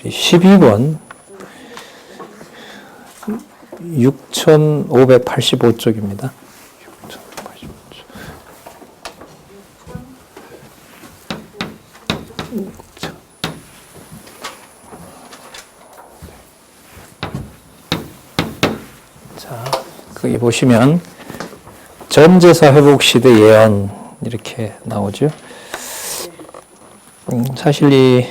12번 6585쪽입니다. 자, 거기 보시면 전제사 회복 시대 예언 이렇게 나오죠. 사실 이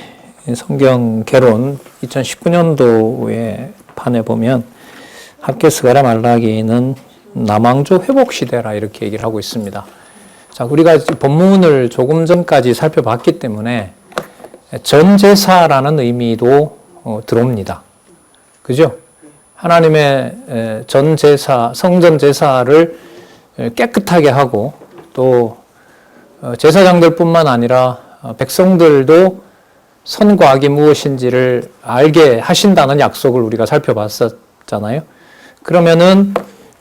성경 개론 2019년도에 판에 보면 학개 스가랴 말라기는 남왕조 회복 시대라 이렇게 얘기를 하고 있습니다. 자, 우리가 본문을 조금 전까지 살펴봤기 때문에 전제사라는 의미도 들어옵니다. 그죠? 하나님의 전제사, 성전제사를 깨끗하게 하고 또 제사장들뿐만 아니라 백성들도 선과 악이 무엇인지를 알게 하신다는 약속을 우리가 살펴봤었잖아요. 그러면은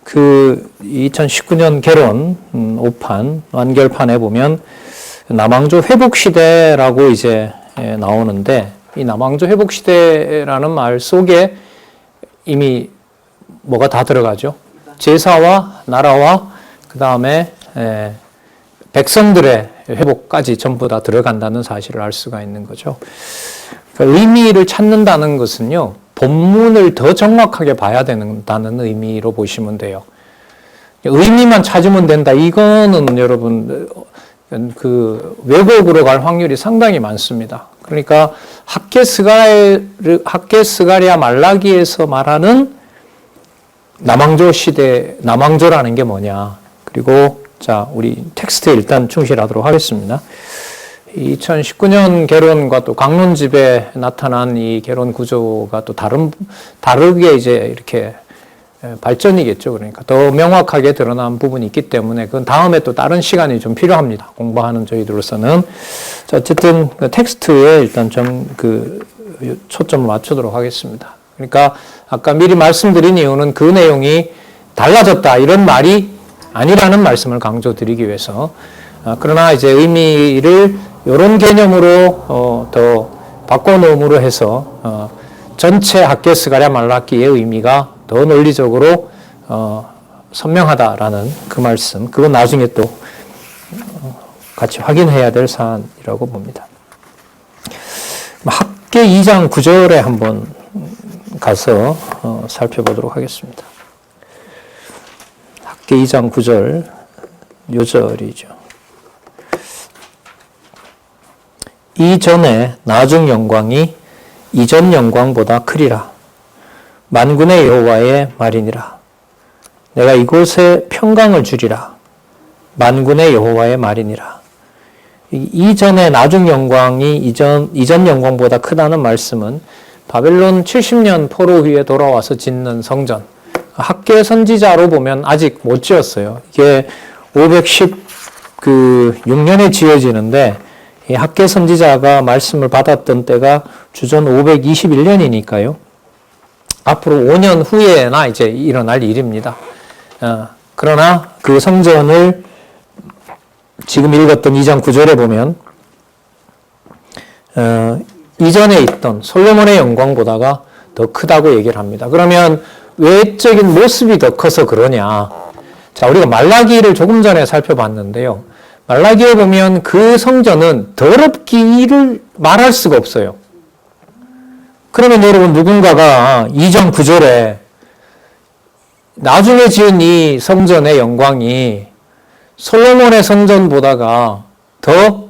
그 2019년 개론 5판 완결판에 보면 남왕조 회복시대라고 이제 나오는데 이 남왕조 회복시대라는 말 속에 이미 뭐가 다 들어가죠. 제사와 나라와 그 다음에 백성들의 회복까지 전부 다 들어간다는 사실을 알 수가 있는 거죠. 그러니까 의미를 찾는다는 것은요, 본문을 더 정확하게 봐야 된다는 의미로 보시면 돼요. 의미만 찾으면 된다. 이거는 여러분, 그 왜곡으로 갈 확률이 상당히 많습니다. 그러니까 학개 스가랴 말라기에서 말하는 남왕조 시대, 남왕조라는 게 뭐냐. 그리고 자, 우리 텍스트에 일단 충실하도록 하겠습니다. 2019년 개론과 또 강론집에 나타난 이 개론 구조가 또 다르게 이제 이렇게 발전이겠죠. 그러니까 더 명확하게 드러난 부분이 있기 때문에 그건 다음에 또 다른 시간이 좀 필요합니다. 공부하는 저희들로서는. 자, 어쨌든 그 텍스트에 일단 초점을 맞추도록 하겠습니다. 그러니까 아까 미리 말씀드린 이유는 그 내용이 달라졌다 이런 말이 아니라는 말씀을 강조드리기 위해서. 그러나 이제 의미를 이런 개념으로 더 바꿔놓음으로 해서 전체 학개 스가랴 말라기의 의미가 더 논리적으로 선명하다라는 그 말씀, 그건 나중에 또 같이 확인해야 될 사안이라고 봅니다. 학개 2장 9절에 한번 가서 살펴보도록 하겠습니다. 학개 2장 9절 요절이죠. 이전에 나중 영광이 이전 영광보다 크리라. 만군의 여호와의 말이니라. 내가 이곳에 평강을 주리라. 만군의 여호와의 말이니라. 이전의 나중 영광이 이전 영광보다 크다는 말씀은 바벨론 70년 포로 후에 돌아와서 짓는 성전. 학개 선지자로 보면 아직 못 지었어요. 이게 516년에 지어지는데 이 학개 선지자가 말씀을 받았던 때가 주전 521년이니까요. 앞으로 5년 후에나 이제 일어날 일입니다. 그러나 그 성전을 지금 읽었던 2장 9절에 보면 이전에 있던 솔로몬의 영광보다가 더 크다고 얘기를 합니다. 그러면 외적인 모습이 더 커서 그러냐? 자, 우리가 말라기를 조금 전에 살펴봤는데요. 말라기에 보면 그 성전은 더럽기를 말할 수가 없어요. 그러면 여러분 누군가가 2장 9절에 나중에 지은 이 성전의 영광이 솔로몬의 성전보다가 더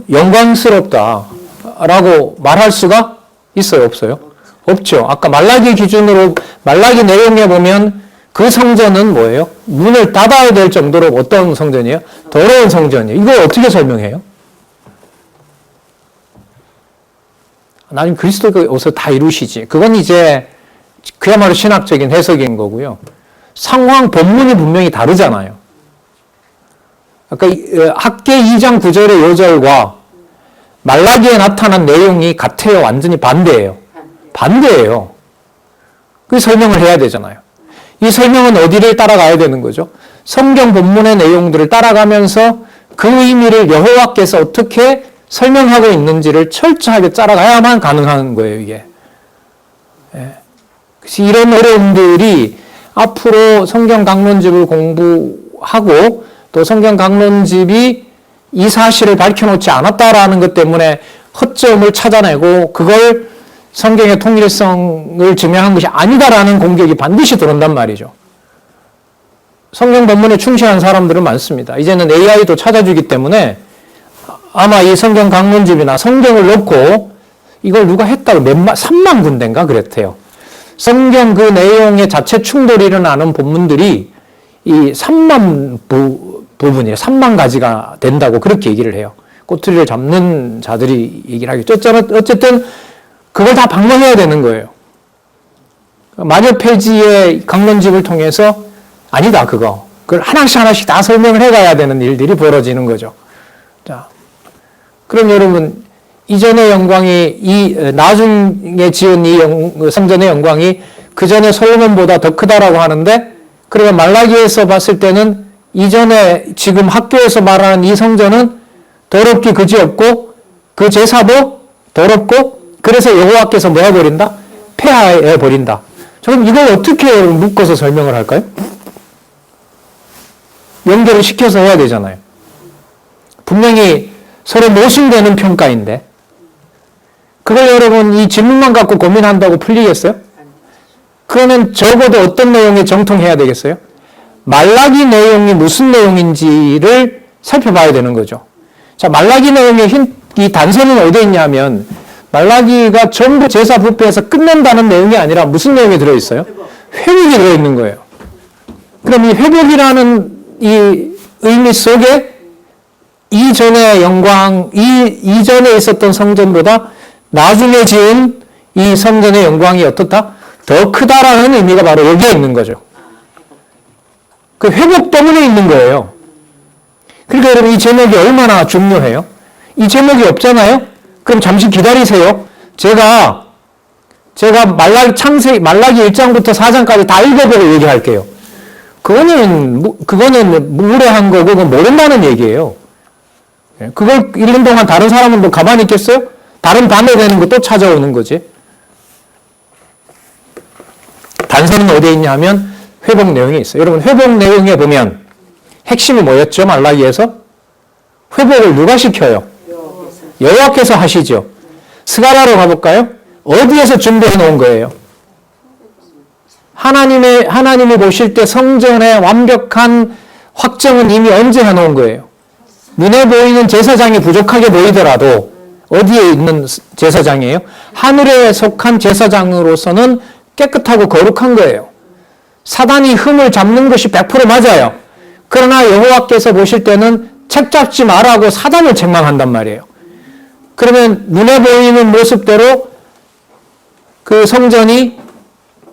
영광스럽다라고 말할 수가 있어요? 없어요? 없죠. 아까 말라기 기준으로 말라기 내용에 보면 그 성전은 뭐예요? 문을 닫아야 될 정도로 어떤 성전이에요? 더러운 성전이에요. 이걸 어떻게 설명해요? 나중에 그리스도가 어디서 다 이루시지. 그건 이제 그야말로 신학적인 해석인 거고요. 상황, 본문이 분명히 다르잖아요. 아까 학개 2장 9절의 요절과 말라기에 나타난 내용이 같아요? 완전히 반대예요? 반대예요. 그 설명을 해야 되잖아요. 이 설명은 어디를 따라가야 되는 거죠? 성경 본문의 내용들을 따라가면서 그 의미를 여호와께서 어떻게 설명하고 있는지를 철저하게 따라가야만 가능한 거예요, 이게. 예. 그래서 이런 어려움들이 앞으로 성경 강론집을 공부하고 또 성경 강론집이 이 사실을 밝혀놓지 않았다라는 것 때문에 허점을 찾아내고 그걸 성경의 통일성을 증명한 것이 아니다라는 공격이 반드시 들어온단 말이죠. 성경 본문에 충실한 사람들은 많습니다. 이제는 AI도 찾아주기 때문에 아마 이 성경 강론집이나 성경을 놓고 이걸 누가 했다고 3만 군데인가 그랬대요. 성경 그 내용의 자체 충돌이 일어나는 본문들이 이 3만 부분이에요. 3만 가지가 된다고 그렇게 얘기를 해요. 꼬투리를 잡는 자들이 얘기를 하겠죠. 어쨌든 그걸 다 방문해야 되는 거예요. 마녀 폐지의 강론집을 통해서 아니다 그걸 하나씩 다 설명을 해가야 되는 일들이 벌어지는 거죠. 자, 그럼 여러분 이전의 영광이 나중에 지은 이 성전의 영광이 그 전에 솔로몬보다 더 크다라고 하는데, 그러면 말라기에서 봤을 때는 이전에 지금 학교에서 말하는 이 성전은 더럽기 그지없고 그 제사도 더럽고 그래서 여호와께서 뭐 해버린다? 폐하해버린다. 그럼 이걸 어떻게 묶어서 설명을 할까요? 연결을 시켜서 해야 되잖아요. 분명히 서로 모순되는 평가인데 그걸 여러분 이 질문만 갖고 고민한다고 풀리겠어요? 그러면 적어도 어떤 내용에 정통해야 되겠어요? 말라기 내용이 무슨 내용인지를 살펴봐야 되는 거죠. 자, 말라기 내용의 이 단서는 어디에 있냐면 말라기가 전부 제사 부패해서 끝낸다는 내용이 아니라 무슨 내용이 들어있어요? 회복이 들어있는 거예요. 그럼 이 회복이라는 이 의미 속에 이전의 영광, 이전에 있었던 성전보다 나중에 지은 이 성전의 영광이 어떻다? 더 크다라는 의미가 바로 여기에 있는 거죠. 그 회복 때문에 있는 거예요. 그러니까 여러분 이 제목이 얼마나 중요해요? 이 제목이 없잖아요? 그럼 잠시 기다리세요. 제가 말라기 1장부터 4장까지 다 읽어보고 얘기할게요. 그거는 무례한 거고, 그건 모른다는 얘기예요. 그걸 읽는 동안 다른 사람은 뭐 가만히 있겠어요? 다른 반대되는 거 또 찾아오는 거지. 단서는 어디에 있냐 하면 회복 내용에 있어요. 여러분, 회복 내용에 보면 핵심이 뭐였죠? 말라기에서? 회복을 누가 시켜요? 여호와께서 하시죠. 스가랴로 가볼까요? 어디에서 준비해 놓은 거예요? 하나님이 보실 때 성전의 완벽한 확정은 이미 언제 해놓은 거예요? 눈에 보이는 제사장이 부족하게 보이더라도 어디에 있는 제사장이에요? 하늘에 속한 제사장으로서는 깨끗하고 거룩한 거예요. 사단이 흠을 잡는 것이 100% 맞아요. 그러나 여호와께서 보실 때는 책 잡지 말라고 사단을 책망한단 말이에요. 그러면 눈에 보이는 모습대로 그 성전이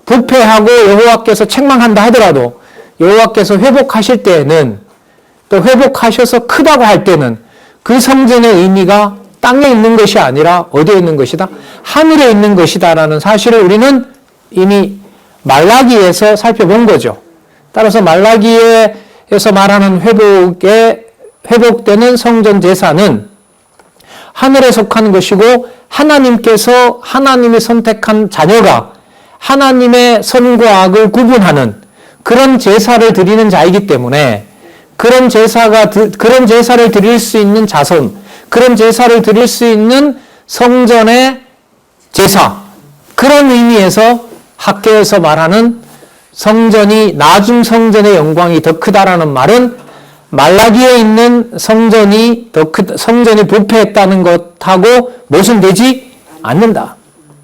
부패하고 여호와께서 책망한다 하더라도 여호와께서 회복하실 때에는 또 회복하셔서 크다고 할 때는 그 성전의 의미가 땅에 있는 것이 아니라 어디에 있는 것이다? 하늘에 있는 것이다라는 사실을 우리는 이미 말라기에서 살펴본 거죠. 따라서 말라기에서 말하는 회복되는 성전 제사는 하늘에 속한 것이고 하나님께서 하나님이 선택한 자녀가 하나님의 선과 악을 구분하는 그런 제사를 드리는 자이기 때문에 그런 제사를 드릴 수 있는 자손, 그런 제사를 드릴 수 있는 성전의 제사, 그런 의미에서 학계에서 말하는 성전이 나중 성전의 영광이 더 크다라는 말은 말라기에 있는 성전이 성전이 부패했다는 것하고 모순되지 않는다.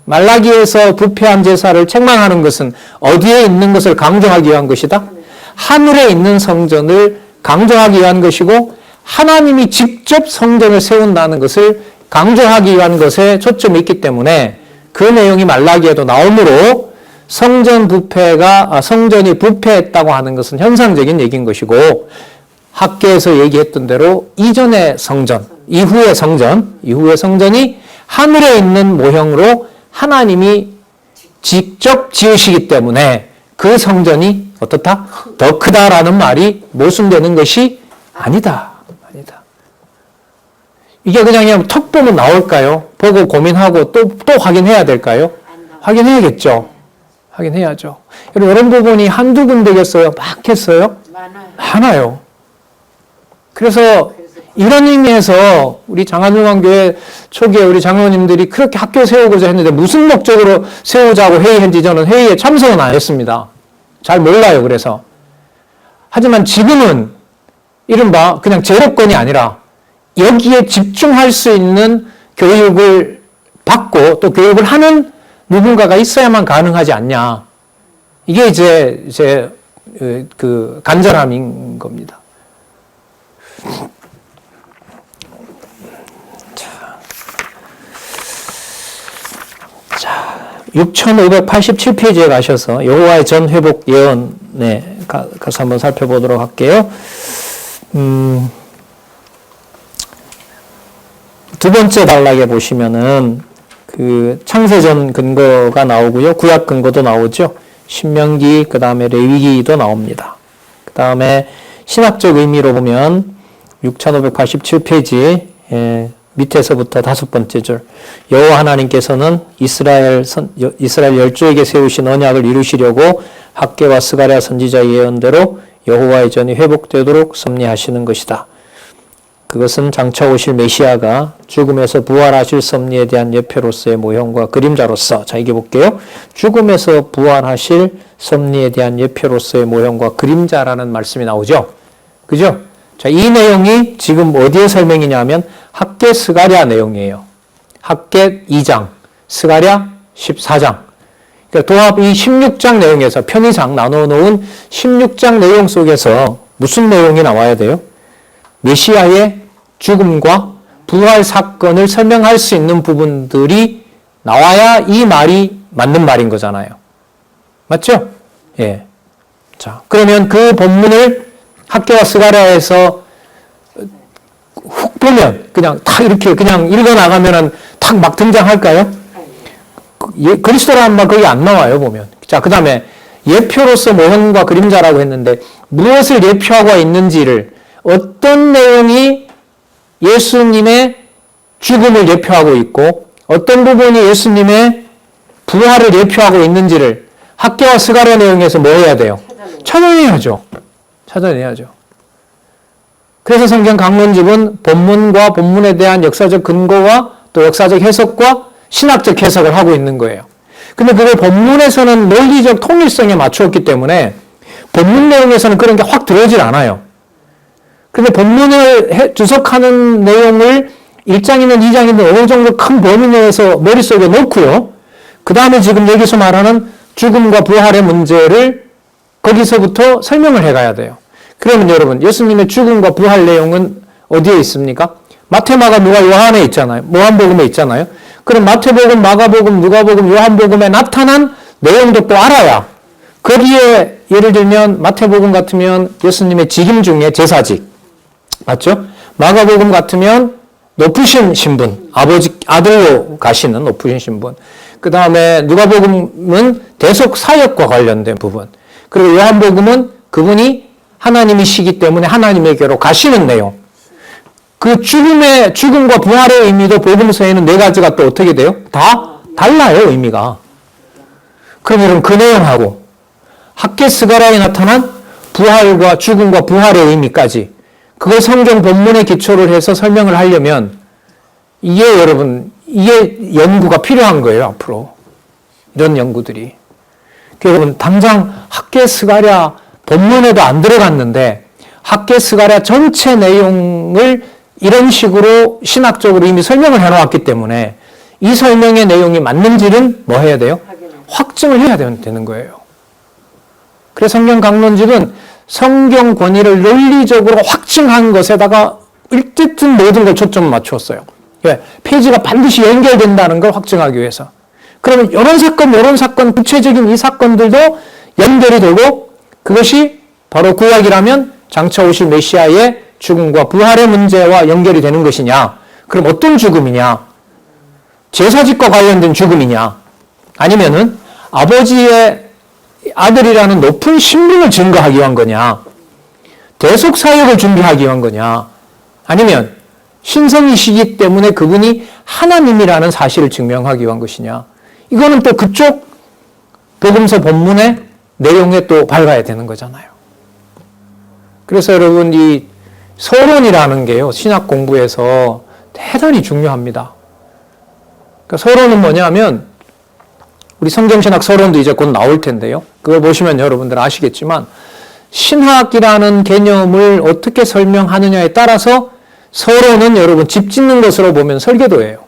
말라기에서 부패한 제사를 책망하는 것은 어디에 있는 것을 강조하기 위한 것이다? 하늘에 있는 성전을 강조하기 위한 것이고 하나님이 직접 성전을 세운다는 것을 강조하기 위한 것에 초점이 있기 때문에 그 내용이 말라기에도 나오므로 성전이 부패했다고 하는 것은 현상적인 얘기인 것이고 학계에서 얘기했던 대로 이전의 성전, 이후의 성전이 하늘에 있는 모형으로 하나님이 직접 지으시기 때문에 그 성전이 어떻다? 더 크다라는 말이 모순되는 것이 아니다. 이게 그냥 턱 보면 나올까요? 보고 고민하고 또 확인해야 될까요? 확인해야겠죠. 확인해야죠. 여러분, 이런 부분이 한두 군데겠어요? 막 했어요? 많아요. 그래서 이런 의미에서 우리 장안중앙교회 초기에 우리 장로님들이 그렇게 학교 세우고자 했는데 무슨 목적으로 세우자고 회의했는지 저는 회의에 참석은 안 했습니다. 잘 몰라요. 그래서. 하지만 지금은 이른바 그냥 제로권이 아니라 여기에 집중할 수 있는 교육을 받고 또 교육을 하는 누군가가 있어야만 가능하지 않냐. 이게 이제 그 간절함인 겁니다. 자, 6587페이지에 가셔서 여호와의 전 회복 예언에 가서 한번 살펴보도록 할게요. 두 번째 단락에 보시면은 그 창세전 근거가 나오고요. 구약 근거도 나오죠. 신명기, 그 다음에 레위기도 나옵니다. 그 다음에 신학적 의미로 보면 6587페이지 밑에서부터 다섯 번째 줄. 여호와 하나님께서는 이스라엘 열조에게 세우신 언약을 이루시려고 학개와 스가랴 선지자의 예언대로 여호와의 전이 회복되도록 섭리하시는 것이다. 그것은 장차 오실 메시아가 죽음에서 부활하실 섭리에 대한 예표로서의 모형과 그림자로서, 자 이게 볼게요. 죽음에서 부활하실 섭리에 대한 예표로서의 모형과 그림자라는 말씀이 나오죠. 그죠? 자, 이 내용이 지금 어디에 설명이냐면 학개 스가랴 내용이에요. 학개 2장, 스가랴 14장. 그러니까 도합 이 16장 내용에서 편의상 나눠 놓은 16장 내용 속에서 무슨 내용이 나와야 돼요? 메시아의 죽음과 부활 사건을 설명할 수 있는 부분들이 나와야 이 말이 맞는 말인 거잖아요. 맞죠? 예. 자, 그러면 그 본문을 학개와 스가랴에서 훅 보면 그냥 탁 이렇게 그냥 읽어 나가면은 탁 막 등장할까요? 그리스도라는 말 거기 안 나와요, 보면. 자, 그 다음에 예표로서 모형과 그림자라고 했는데 무엇을 예표하고 있는지를, 어떤 내용이 예수님의 죽음을 예표하고 있고 어떤 부분이 예수님의 부활을 예표하고 있는지를 학개와 스가랴 내용에서 뭐 해야 돼요? 찾아내야죠. 찾아내야죠. 그래서 성경 강론집은 본문과 본문에 대한 역사적 근거와 또 역사적 해석과 신학적 해석을 하고 있는 거예요. 근데 그걸 본문에서는 논리적 통일성에 맞추었기 때문에 본문 내용에서는 그런 게 확 들어오질 않아요. 그런데 본문을 주석하는 내용을 1장이든 2장이든 어느 정도 큰 범위 내에서 머릿속에 놓고요. 그 다음에 지금 여기서 말하는 죽음과 부활의 문제를 거기서부터 설명을 해가야 돼요. 그러면 여러분, 예수님의 죽음과 부활 내용은 어디에 있습니까? 마태, 마가, 누가, 요한에 있잖아요. 요한복음에 있잖아요. 그럼 마태복음, 마가복음, 누가복음, 요한복음에 나타난 내용도 또 알아야, 거기에 예를 들면 마태복음 같으면 예수님의 직임 중에 제사직, 맞죠? 마가복음 같으면 높으신 신분, 아들로 가시는 높으신 신분. 그 다음에 누가복음은 대속 사역과 관련된 부분. 그리고 요한복음은 그분이 하나님이시기 때문에 하나님에게로 가시는 내용. 그 죽음과 부활의 의미도 복음서에는 네 가지가 또 어떻게 돼요? 다 달라요, 의미가. 그럼 여러분, 그 내용하고 학개 스가랴에 나타난 부활과 죽음과 부활의 의미까지, 그걸 성경 본문에 기초를 해서 설명을 하려면 이게 연구가 필요한 거예요, 앞으로. 이런 연구들이. 여러분, 당장 학개 스가랴 본문에도 안 들어갔는데 학개 스가랴 전체 내용을 이런 식으로 신학적으로 이미 설명을 해놓았기 때문에 이 설명의 내용이 맞는지는 뭐 해야 돼요? 확증을 해야 되는 거예요. 그래서 성경 강론집은 성경 권위를 논리적으로 확증한 것에다가 어쨌든 모든 걸 초점을 맞추었어요. 왜? 페이지가 반드시 연결된다는 걸 확증하기 위해서. 그러면 이런 사건, 구체적인 이 사건들도 연결이 되고, 그것이 바로 구약이라면 장차 오실 메시아의 죽음과 부활의 문제와 연결이 되는 것이냐? 그럼 어떤 죽음이냐? 제사직과 관련된 죽음이냐? 아니면은 아버지의 아들이라는 높은 신분을 증거하기 위한 거냐? 대속 사역을 준비하기 위한 거냐? 아니면 신성이시기 때문에 그분이 하나님이라는 사실을 증명하기 위한 것이냐. 이거는 또 그쪽 복음서 본문의 내용에 또 밝아야 되는 거잖아요. 그래서 여러분 이 서론이라는 게요. 신학 공부에서 대단히 중요합니다. 그러니까 서론은 뭐냐면 우리 성경신학 서론도 이제 곧 나올 텐데요. 그걸 보시면 여러분들 아시겠지만 신학이라는 개념을 어떻게 설명하느냐에 따라서 서론은 여러분 집 짓는 것으로 보면 설계도예요.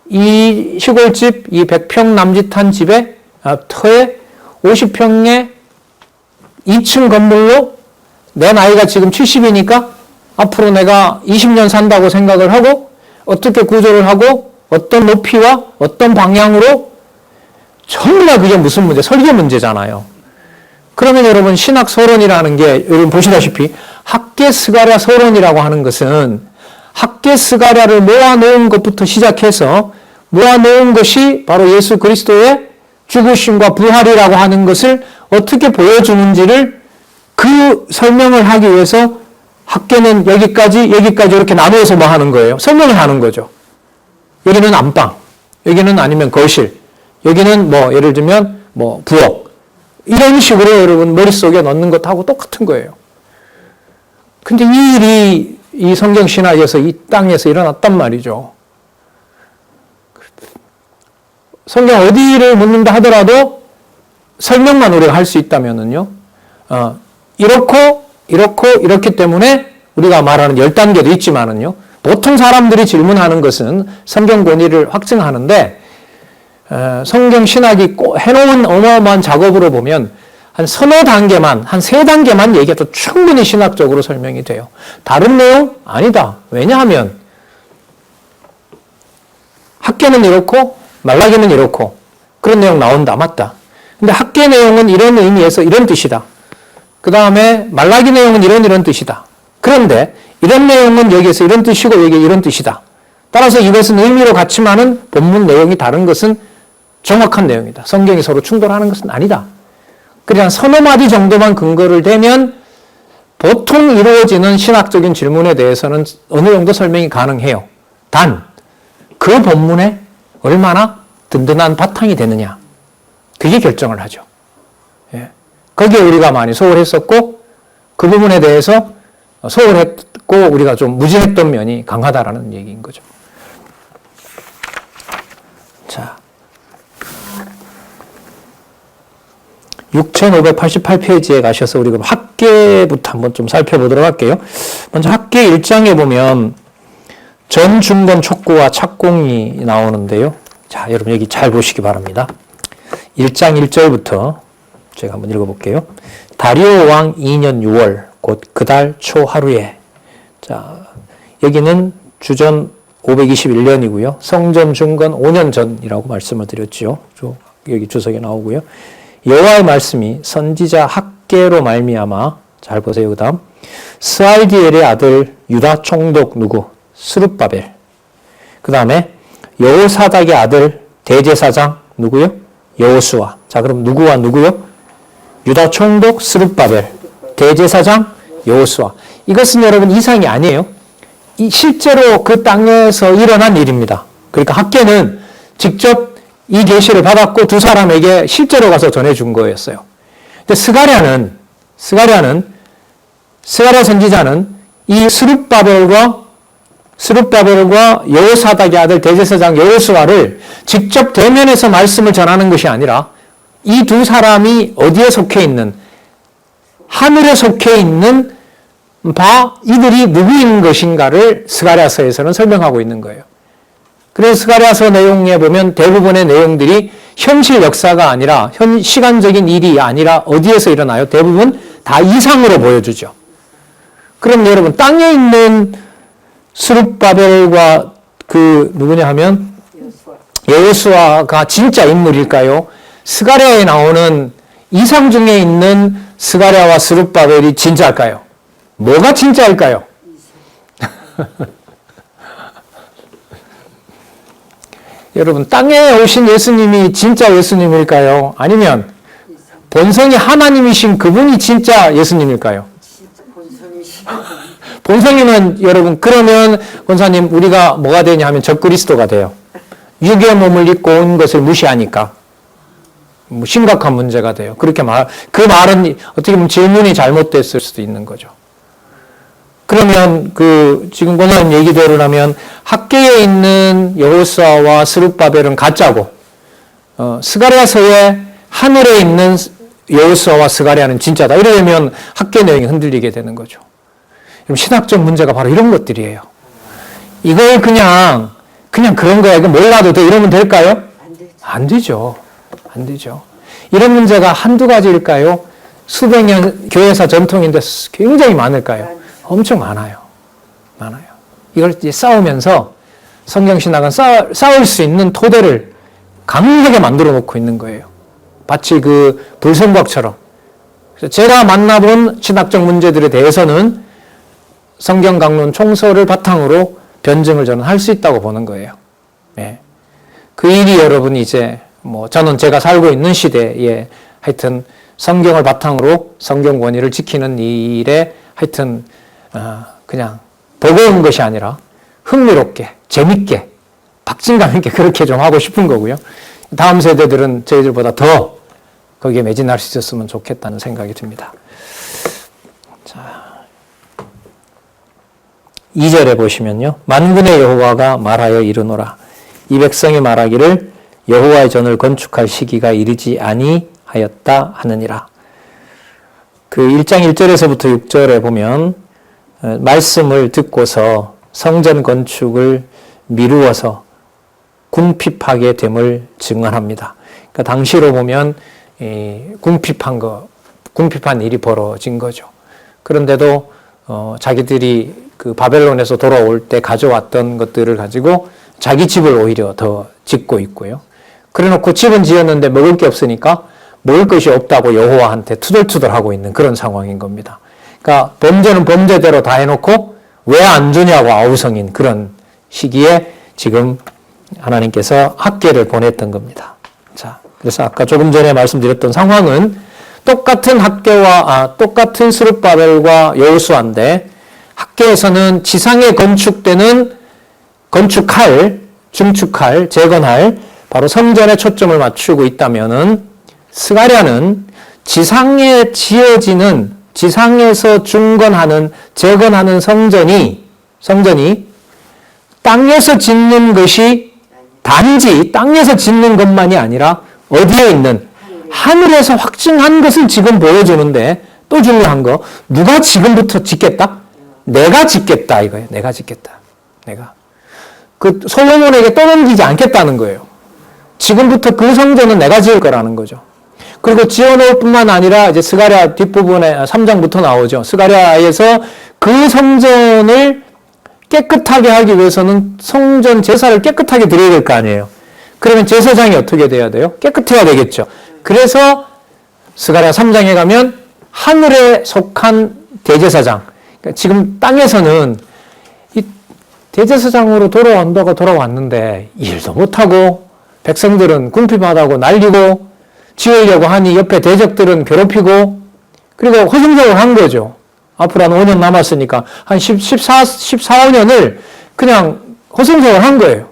이 시골집, 이 100평 남짓한 집에 터에 50평의 2층 건물로 내 나이가 지금 70이니까 앞으로 내가 20년 산다고 생각을 하고 어떻게 구조를 하고 어떤 높이와 어떤 방향으로 전부 다 그게 무슨 문제? 설계 문제잖아요. 그러면 여러분 신학 서론이라는 게 여러분 보시다시피 학계 스가랴 서론이라고 하는 것은 학계 스가랴를 모아놓은 것부터 시작해서 모아놓은 것이 바로 예수 그리스도의 죽으심과 부활이라고 하는 것을 어떻게 보여주는지를 그 설명을 하기 위해서 학계는 여기까지 이렇게 나누어서 뭐 하는 거예요? 설명을 하는 거죠. 여기는 안방, 여기는 아니면 거실, 여기는 뭐 예를 들면 뭐 부엌 이런 식으로 여러분 머릿속에 넣는 것하고 똑같은 거예요. 근데 이 일이 이 성경 신학에서 이 땅에서 일어났단 말이죠. 성경 어디를 묻는다 하더라도 설명만 우리가 할 수 있다면은요, 이렇기 때문에 우리가 말하는 10단계도 있지만은요, 보통 사람들이 질문하는 것은 성경 권위를 확증하는데, 성경 신학이 해놓은 어마어마한 작업으로 보면 한 서너 단계만, 한 세 단계만 얘기해도 충분히 신학적으로 설명이 돼요. 다른 내용? 아니다. 왜냐하면 학계는 이렇고 말라기는 이렇고 그런 내용 나온다. 맞다. 근데 학계 내용은 이런 의미에서 이런 뜻이다. 그 다음에 말라기 내용은 이런 뜻이다. 그런데 이런 내용은 여기에서 이런 뜻이고 여기 이런 뜻이다. 따라서 이것은 의미로 같지만은 본문 내용이 다른 것은 정확한 내용이다. 성경이 서로 충돌하는 것은 아니다. 그냥 서너 마디 정도만 근거를 대면 보통 이루어지는 신학적인 질문에 대해서는 어느 정도 설명이 가능해요. 단, 그 본문에 얼마나 든든한 바탕이 되느냐. 그게 결정을 하죠. 예. 거기에 우리가 많이 소홀했었고, 그 부분에 대해서 소홀했고, 우리가 좀 무지했던 면이 강하다라는 얘기인 거죠. 자. 6588페이지에 가셔서 우리 그럼 학계부터 한번 좀 살펴보도록 할게요. 먼저 학계 1장에 보면 전, 중건, 촉구와 착공이 나오는데요. 자, 여러분 여기 잘 보시기 바랍니다. 1장 1절부터 제가 한번 읽어볼게요. 다리오 왕 2년 6월 곧 그달 초 하루에. 자, 여기는 주전 521년이고요. 성전 중건 5년 전이라고 말씀을 드렸죠. 여기 주석에 나오고요. 여호와의 말씀이 선지자 학계로 말미암아, 잘 보세요. 그 다음 스알디엘의 아들 유다 총독 누구? 스룹바벨. 그 다음에 여호사닥의 아들 대제사장 누구요? 여호수아. 자, 그럼 누구와 누구요? 유다 총독 스룹바벨, 대제사장 여호수아. 이것은 여러분 이상이 아니에요. 실제로 그 땅에서 일어난 일입니다. 그러니까 학계는 직접 이 계시를 받았고 두 사람에게 실제로 가서 전해준 거였어요. 근데 스가랴 선지자는 이 스룹바벨과 여호사닥의 아들 대제사장 여호수아를 직접 대면해서 말씀을 전하는 것이 아니라 이 두 사람이 어디에 속해 있는, 하늘에 속해 있는 이들이 누구인 것인가를 스가랴서에서는 설명하고 있는 거예요. 그래서 스가랴서 내용에 보면 대부분의 내용들이 현실 역사가 아니라 시간적인 일이 아니라 어디에서 일어나요? 대부분 다 이상으로 보여주죠. 그럼 여러분 땅에 있는 스룹바벨과 누구냐 하면 여호수아가 진짜 인물일까요? 스가랴에 나오는 이상 중에 있는 스가랴와 스룹바벨이 진짜일까요? 뭐가 진짜일까요? 여러분, 땅에 오신 예수님이 진짜 예수님일까요? 아니면 본성이 하나님이신 그분이 진짜 예수님일까요? 본성이면 여러분 그러면 권사님 우리가 뭐가 되냐 하면 적그리스도가 돼요. 육의 몸을 입고 온 것을 무시하니까 심각한 문제가 돼요. 그렇게 그 말은 어떻게 보면 질문이 잘못됐을 수도 있는 거죠. 그러면 지금 권사님 얘기대로라면 학계에 있는 여호수아와 스룹바벨은 가짜고 스가랴서에 하늘에 있는 여호수아와 스가랴는 진짜다. 이러면 학계 내용이 흔들리게 되는 거죠. 신학적 문제가 바로 이런 것들이에요. 이걸 그냥 그런 거야. 이거 몰라도 돼. 이러면 될까요? 안 되죠. 안 되죠. 이런 문제가 한두 가지일까요? 수백 년 교회사 전통인데 굉장히 많을까요? 엄청 많아요. 많아요. 이걸 이제 싸우면서 성경신학은 싸울 수 있는 토대를 강하게 만들어 놓고 있는 거예요. 마치 불성곽처럼. 그래서 제가 만나본 신학적 문제들에 대해서는 성경 강론 총서를 바탕으로 변증을 저는 할 수 있다고 보는 거예요. 네. 그 일이 여러분 이제 저는 제가 살고 있는 시대에 하여튼 성경을 바탕으로 성경 권위를 지키는 이 일에 하여튼 그냥 버거운 것이 아니라 흥미롭게 재밌게 박진감 있게 그렇게 좀 하고 싶은 거고요. 다음 세대들은 저희들보다 더 거기에 매진할 수 있었으면 좋겠다는 생각이 듭니다. 자, 2절에 보시면요. 만군의 여호와가 말하여 이르노라. 이 백성이 말하기를 여호와의 전을 건축할 시기가 이르지 아니하였다 하느니라. 1장 1절에서부터 6절에 보면 말씀을 듣고서 성전 건축을 미루어서 궁핍하게 됨을 증언합니다. 그러니까 당시로 보면 궁핍한 일이 벌어진 거죠. 그런데도 자기들이 바벨론에서 돌아올 때 가져왔던 것들을 가지고 자기 집을 오히려 더 짓고 있고요. 그래놓고 집은 지었는데 먹을 게 없으니까 먹을 것이 없다고 여호와한테 투덜투덜하고 있는 그런 상황인 겁니다. 그러니까 범죄는 범죄대로 다 해놓고 왜 안 주냐고 아우성인 그런 시기에 지금 하나님께서 학계를 보냈던 겁니다. 자, 그래서 아까 조금 전에 말씀드렸던 상황은 똑같은 똑같은 스룹바벨과 여호수아인데 학계에서는 지상에 증축할, 재건할 바로 성전에 초점을 맞추고 있다면은 스가랴는 지상에 지어지는 지상에서 중건하는 재건하는 성전이 땅에서 짓는 것이 단지 땅에서 짓는 것만이 아니라 어디에 있는 하늘에서 확증한 것을 지금 보여주는데 또 중요한 거 누가 지금부터 짓겠다? 내가 짓겠다 이거예요. 내가 짓겠다. 내가. 솔로몬에게 떠넘기지 않겠다는 거예요. 지금부터 그 성전은 내가 지을 거라는 거죠. 그리고 지어놓을 뿐만 아니라 이제 스가랴 뒷부분에 3장부터 나오죠. 스가랴에서 그 성전을 깨끗하게 하기 위해서는 성전 제사를 깨끗하게 드려야 될 거 아니에요. 그러면 제사장이 어떻게 돼야 돼요? 깨끗해야 되겠죠. 그래서 스가랴 3장에 가면 하늘에 속한 대제사장. 그러니까 지금 땅에서는 이 대제사장으로 돌아온다고 돌아왔는데 일도 못하고 백성들은 궁핍하다고 날리고 지으려고 하니 옆에 대적들은 괴롭히고 그리고 허송세월 한 거죠. 앞으로 한 5년 남았으니까 한 14, 15년을 그냥 허송세월 한 거예요.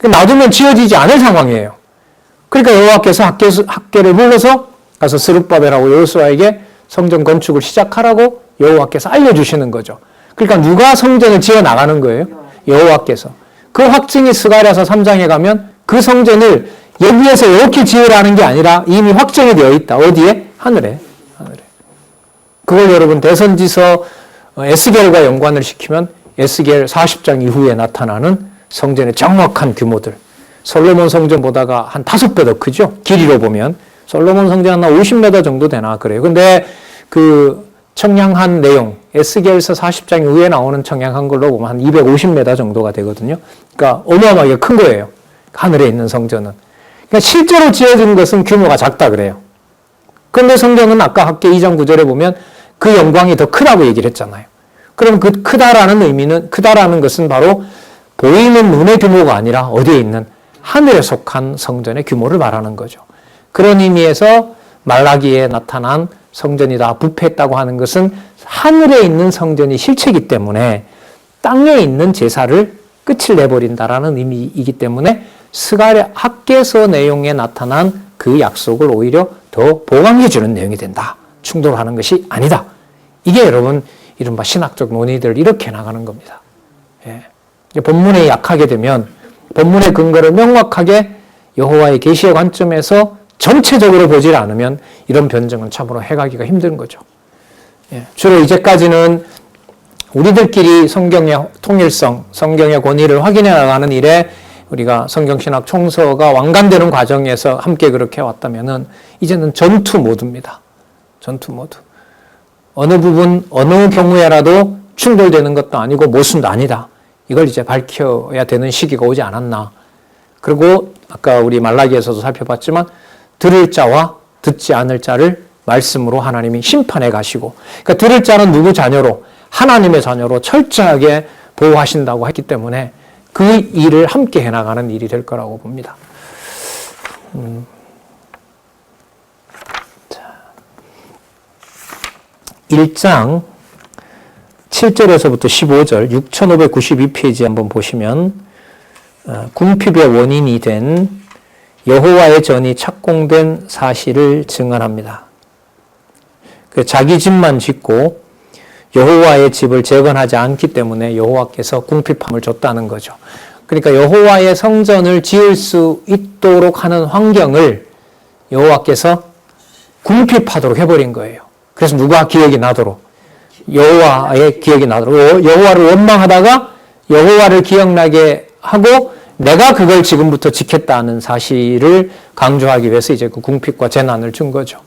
놔두면 지어지지 않을 상황이에요. 그러니까 여호와께서 학계를 불러서 가서 스룹바벨하고 여호수아에게 성전 건축을 시작하라고 여호와께서 알려주시는 거죠. 그러니까 누가 성전을 지어 나가는 거예요? 여호와께서. 그 확증이 스가랴서 3장에 가면 그 성전을 여기에서 이렇게 지으라는 게 아니라 이미 확정이 되어 있다. 어디에? 하늘에. 그걸 여러분 대선지서 에스겔과 연관을 시키면 에스겔 40장 이후에 나타나는 성전의 정확한 규모들. 솔로몬 성전보다가 한 5배 더 크죠? 길이로 보면. 솔로몬 성전 한 50m 정도 되나 그래요. 근데 청량한 내용, 에스겔서 40장 이후에 나오는 청량한 걸로 보면 한 250m 정도가 되거든요. 그러니까 어마어마하게 큰 거예요. 하늘에 있는 성전은. 그러니까 실제로 지어진 것은 규모가 작다 그래요. 그런데 성경은 아까 학계 2장 9절에 보면 그 영광이 더 크다고 얘기를 했잖아요. 그럼 그 크다라는 것은 바로 보이는 눈의 규모가 아니라 어디에 있는 하늘에 속한 성전의 규모를 말하는 거죠. 그런 의미에서 말라기에 나타난 성전이 다 부패했다고 하는 것은 하늘에 있는 성전이 실체이기 때문에 땅에 있는 제사를 끝을 내버린다라는 의미이기 때문에 스가랴 학개서 내용에 나타난 그 약속을 오히려 더 보강해 주는 내용이 된다. 충돌하는 것이 아니다. 이게 여러분 이른바 신학적 논의들을 이렇게 나가는 겁니다. 예. 본문에 약하게 되면 본문의 근거를 명확하게 여호와의 계시의 관점에서 전체적으로 보지 않으면 이런 변증은 참으로 해가기가 힘든 거죠. 예. 주로 이제까지는 우리들끼리 성경의 통일성, 성경의 권위를 확인해 나가는 일에 우리가 성경신학 총서가 완간되는 과정에서 함께 그렇게 왔다면은 이제는 전투 모드입니다. 전투 모드. 어느 부분, 어느 경우에라도 충돌되는 것도 아니고 모순도 아니다. 이걸 이제 밝혀야 되는 시기가 오지 않았나. 그리고 아까 우리 말라기에서도 살펴봤지만 들을 자와 듣지 않을 자를 말씀으로 하나님이 심판해 가시고, 그러니까 들을 자는 누구 자녀로? 하나님의 자녀로 철저하게 보호하신다고 했기 때문에 그 일을 함께 해나가는 일이 될 거라고 봅니다. 자, 1장 7절에서부터 15절 6592페이지 한번 보시면 궁핍의 원인이 된 여호와의 전이 착공된 사실을 증언합니다. 자기 집만 짓고 여호와의 집을 재건하지 않기 때문에 여호와께서 궁핍함을 줬다는 거죠. 그러니까 여호와의 성전을 지을 수 있도록 하는 환경을 여호와께서 궁핍하도록 해버린 거예요. 그래서 누가 기억이 나도록? 여호와의 기억이 나도록. 여호와를 원망하다가 여호와를 기억나게 하고 내가 그걸 지금부터 지켰다는 사실을 강조하기 위해서 이제 그 궁핍과 재난을 준 거죠.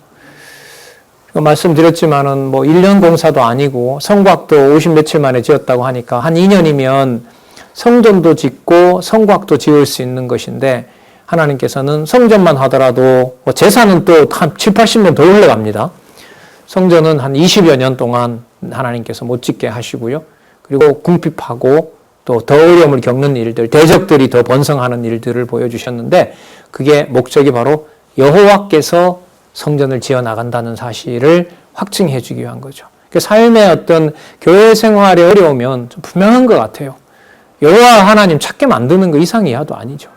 말씀드렸지만은 1년 공사도 아니고 성곽도 50 며칠 만에 지었다고 하니까 한 2년이면 성전도 짓고 성곽도 지을 수 있는 것인데 하나님께서는 성전만 하더라도 제사는 또 한 7, 80년 더 올라갑니다. 성전은 한 20여 년 동안 하나님께서 못 짓게 하시고요. 그리고 궁핍하고 또 더 어려움을 겪는 일들, 대적들이 더 번성하는 일들을 보여주셨는데 그게 목적이 바로 여호와께서 성전을 지어 나간다는 사실을 확증해 주기 위한 거죠. 그 삶의 어떤 교회 생활에 어려우면 좀 분명한 것 같아요. 여호와 하나님 찾게 만드는 거 이상 이하도 아니죠.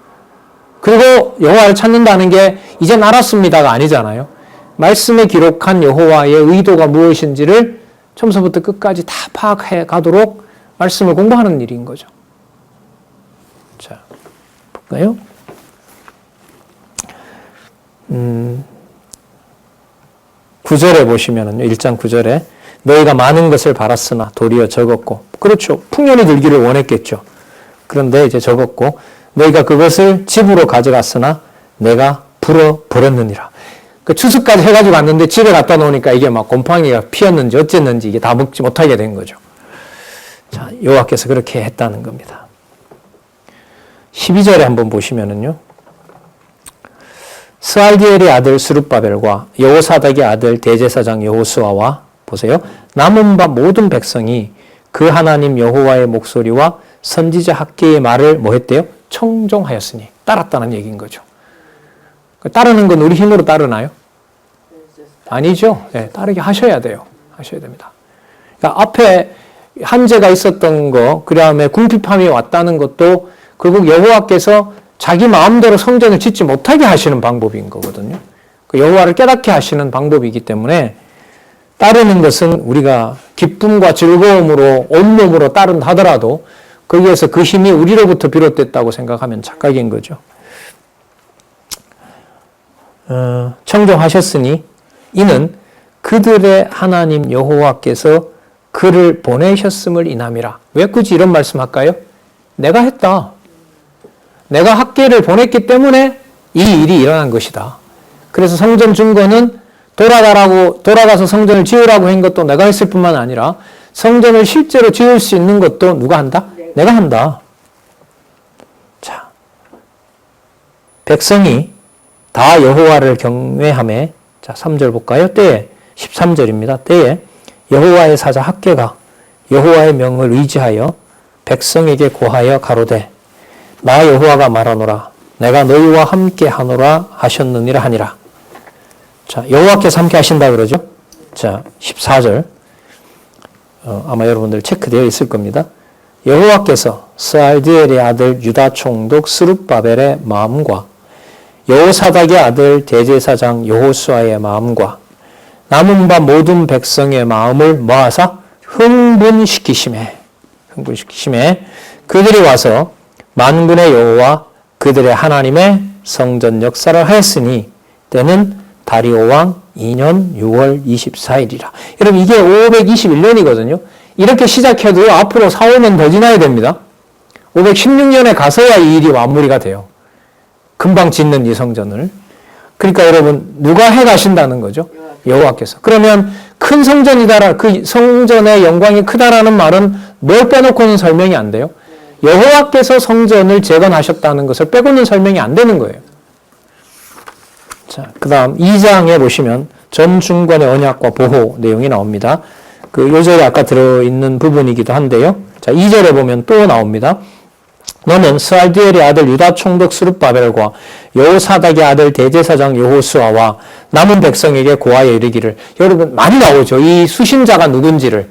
그리고 여호와를 찾는다는 게 이젠 알았습니다가 아니잖아요. 말씀에 기록한 여호와의 의도가 무엇인지를 처음부터 끝까지 다 파악해 가도록 말씀을 공부하는 일인 거죠. 자, 볼까요? 9절에 보시면은요, 1장 9절에 너희가 많은 것을 바랐으나 도리어 적었고, 그렇죠. 풍년이 들기를 원했겠죠. 그런데 이제 적었고, 너희가 그것을 집으로 가져갔으나 내가 불어 버렸느니라. 그 추수까지 해가지고 갔는데 집에 갖다 놓으니까 이게 막 곰팡이가 피었는지 어쨌는지 이게 다 먹지 못하게 된 거죠. 자, 여호와께서 그렇게 했다는 겁니다. 12절에 한번 보시면은요, 스알디엘의 아들 스룹바벨과 여호사닥의 아들 대제사장 여호수아와 보세요. 남은 바 모든 백성이 그 하나님 여호와의 목소리와 선지자 학개의 말을 뭐 했대요? 청종하였으니 따랐다는 얘기인 거죠. 따르는 건 우리 힘으로 따르나요? 아니죠. 네, 따르게 하셔야 돼요. 하셔야 됩니다. 그러니까 앞에 한제가 있었던 거, 그 다음에 궁핍함이 왔다는 것도 결국 여호와께서 자기 마음대로 성전을 짓지 못하게 하시는 방법인 거거든요. 그 여호와를 깨닫게 하시는 방법이기 때문에 따르는 것은 우리가 기쁨과 즐거움으로 온몸으로 따른다 하더라도 거기에서 그 힘이 우리로부터 비롯됐다고 생각하면 착각인 거죠. 청종하셨으니 이는 그들의 하나님 여호와께서 그를 보내셨음을 인함이라. 왜 굳이 이런 말씀할까요? 내가 했다. 내가 학개를 보냈기 때문에 이 일이 일어난 것이다. 그래서 성전 준거는 돌아가서 성전을 지으라고 한 것도 내가 했을 뿐만 아니라 성전을 실제로 지을 수 있는 것도 누가 한다? 내가 한다. 자, 백성이 다 여호와를 경외하며, 자, 3절 볼까요? 때에 13절입니다. 때에 여호와의 사자 학개가 여호와의 명을 의지하여 백성에게 고하여 가로되 나 여호와가 말하노라 내가 너희와 함께 하노라 하셨느니라 하니라. 자, 여호와께서 함께 하신다 그러죠? 자, 14절. 아마 여러분들 체크되어 있을 겁니다. 여호와께서 스알디엘의 아들 유다 총독 스룹바벨의 마음과 여호사닥의 아들 대제사장 여호수아의 마음과 남은 바 모든 백성의 마음을 모아서 흥분시키심에 그들이 와서 만군의 여호와 그들의 하나님의 성전 역사를 하였으니 때는 다리오 왕 2년 6월 24일이라. 여러분 이게 521년이거든요. 이렇게 시작해도 앞으로 4, 5년 더 지나야 됩니다. 516년에 가서야 이 일이 마무리가 돼요. 금방 짓는 이 성전을. 그러니까 여러분 누가 해가신다는 거죠? 여호와께서. 그러면 큰 성전이다, 그 성전의 영광이 크다라는 말은 뭘 빼놓고는 설명이 안 돼요? 여호와께서 성전을 재건하셨다는 것을 빼고는 설명이 안 되는 거예요. 자, 그 다음 2장에 보시면 전 중간의 언약과 보호 내용이 나옵니다. 그 요절에 아까 들어있는 부분이기도 한데요. 자, 2절에 보면 또 나옵니다. 너는 스알디엘의 아들 유다 총독 스룹바벨과 여호사닥의 아들 대제사장 여호수아와 남은 백성에게 고하여 이르기를. 여러분 많이 나오죠. 이 수신자가 누군지를.